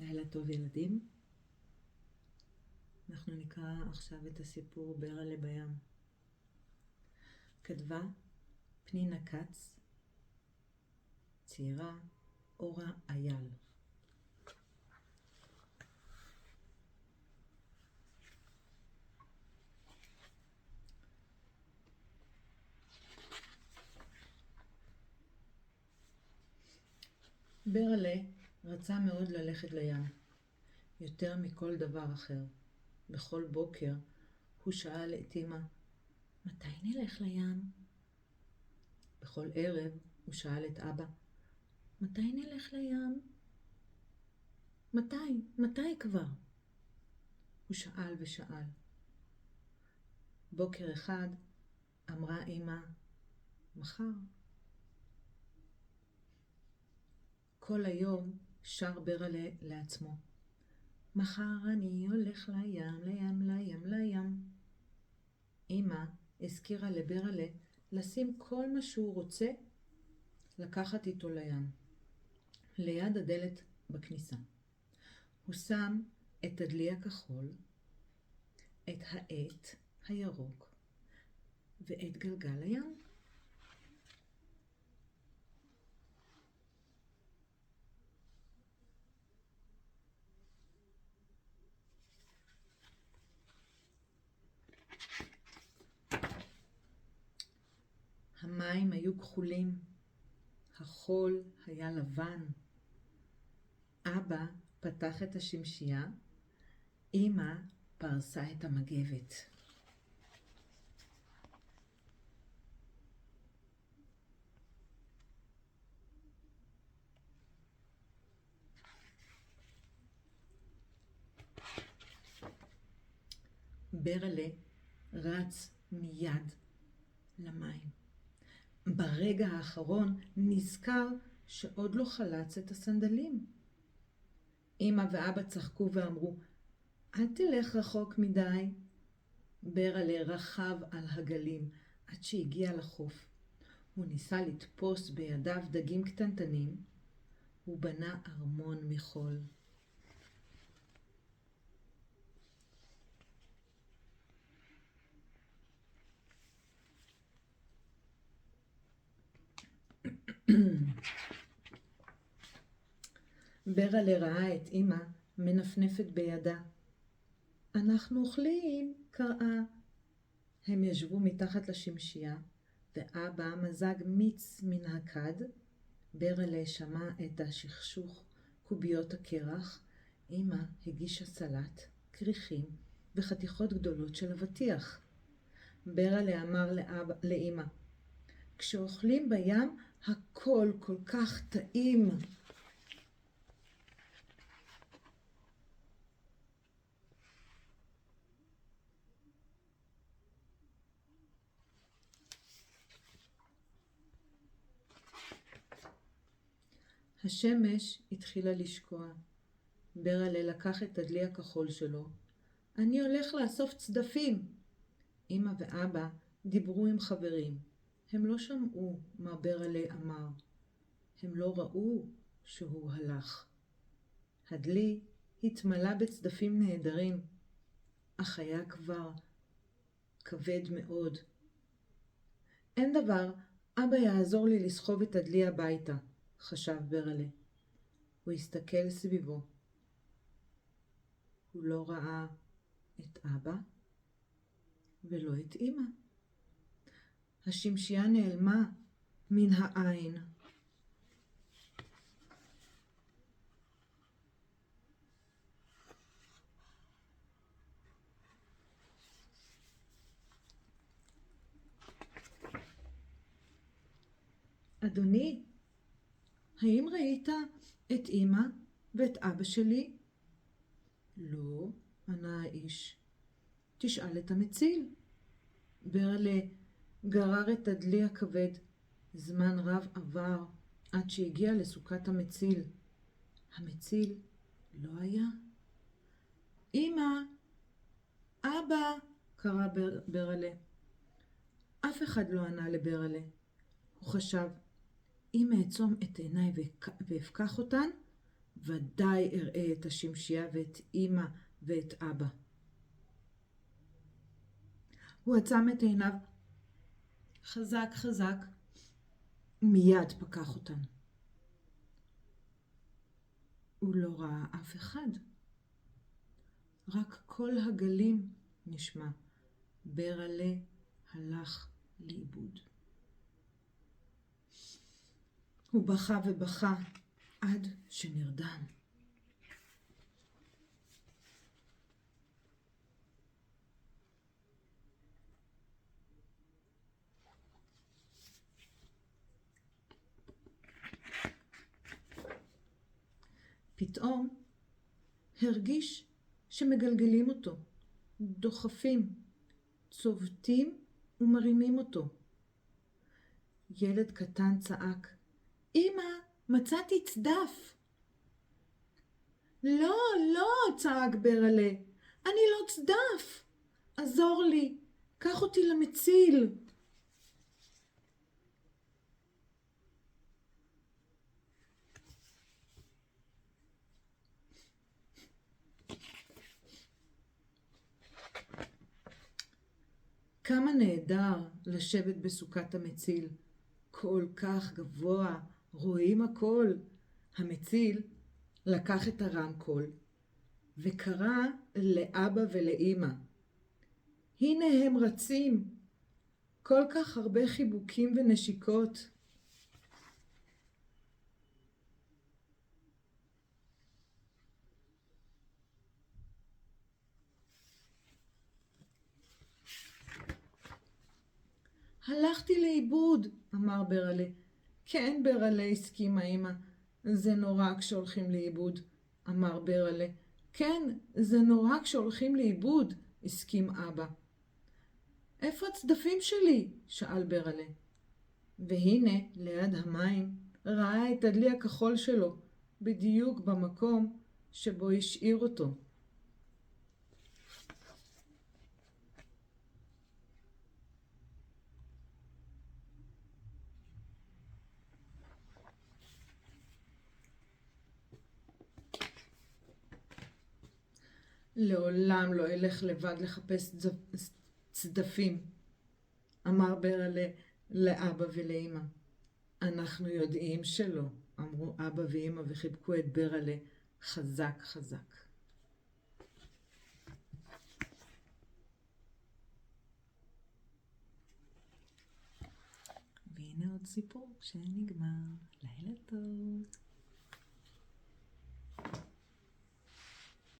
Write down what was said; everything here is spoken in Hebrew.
לילה טוב ילדים. אנחנו נקרא עכשיו את הסיפור ברלה בים. כתבה פנינה כץ, ציירה אורה אייל. ברלה רצה מאוד ללכת לים, יותר מכל דבר אחר. בכל בוקר הוא שאל את אמא, מתי נלך לים? בכל ערב הוא שאל את אבא, מתי נלך לים? מתי כבר? הוא שאל ושאל. בוקר אחד אמרה אמא, מחר. כל היום שר ברלה לעצמו, מחר אני הולך לים. אמא הזכירה לברלה לשים כל מה שהוא רוצה לקחת איתו לים, ליד הדלת בכניסה. הוא שם את הדלי הכחול, את העט הירוק ואת גלגל הים. המים היו כחולים, החול היה לבן. אבא פתח את השמשייה, אמא פרסה את המגבת. ברלה רץ מיד למים. ברגע האחרון נזכר שעוד לא חלץ את הסנדלים. אמא ואבא צחקו ואמרו, אל תלך רחוק מדי. ברלה רכב על הגלים עד שהגיע לחוף. הוא ניסה לתפוס בידיו דגים קטנטנים. הוא בנה ארמון מחול. ברלה ראה את אמא מנפנפת בידה. אנחנו אוכלים, קראה. הם ישבו מתחת לשמשייה, ואבא מזג מיץ מן הכד. ברלה שמע את השכשוך קוביות הקרח. אמא הגישה סלט, כריכים וחתיכות גדולות של אבטיח. ברלה אמר לאמא, כשאוכלים בים הכל כל כך טעים. השמש התחילה לשקוע. ברלה לקח את הדלי הכחול שלו. אני הולך לאסוף צדפים. אמא ואבא דיברו עם חברים. הם לא שמעו מה ברלה אמר. הם לא ראו שהוא הלך. הדלי התמלא בצדפים נהדרים, אך היה כבר כבד מאוד. אין דבר, אבא יעזור לי לסחוב את הדלי הביתה, חשב ברלה. הוא הסתכל סביבו. הוא לא ראה את אבא ולא את אמא. השמשייה נעלמה מן העין. אדוני, האם ראית את אמא ואת אבא שלי? לא, ענה האיש. תשאל את המציל. ברלה גרר את הדלי הכבד. זמן רב עבר עד שהגיע לסוכת המציל. המציל לא היה. אמא, אבא, קרא ברלה. אף אחד לא ענה לברלה. הוא חשב, אם אעצום את עיניי ואפקח אותן, ודאי אראה את השמשייה ואת אמא ואת אבא. הוא עצם את עיניו חזק חזק, מיד פקח אותן. הוא לא ראה אף אחד. רק כל הגלים נשמע. ברלה הלך לאיבוד. הוא בכה ובכה עד שנרדם. פתאום הרגיש שמגלגלים אותו, דוחפים, צובטים ומרימים אותו. ילד קטן צעק, אמא, מצאתי צדף. לא, לא, צעק ברלה, אני לא צדף. עזור לי, קח אותי למציל. כמה נהדר לשבת בסוכת המציל, כל כך גבוה, רואים הכל. המציל לקח את הרמקול וקרא לאבא ולאמא. הנה הם רצים, כל כך הרבה חיבוקים ונשיקות. הלכתי לאיבוד, אמר ברלה. כן, ברלה, הסכימה אמא. זה נורא כשהולכים לאיבוד, אמר ברלה. כן, זה נורא כשהולכים לאיבוד, הסכים אבא. איפה הצדפים שלי? שאל ברלה. והנה, ליד המים, ראה את הדלי הכחול שלו, בדיוק במקום שבו השאיר אותו. לעולם לא אלך לבד לחפש צדפים, אמר ברלה לאבא ולאמא. אנחנו יודעים שלא, אמרו אבא ואמא וחיבקו את ברלה חזק חזק. והנה עוד סיפור שנגמר. לילה טוב.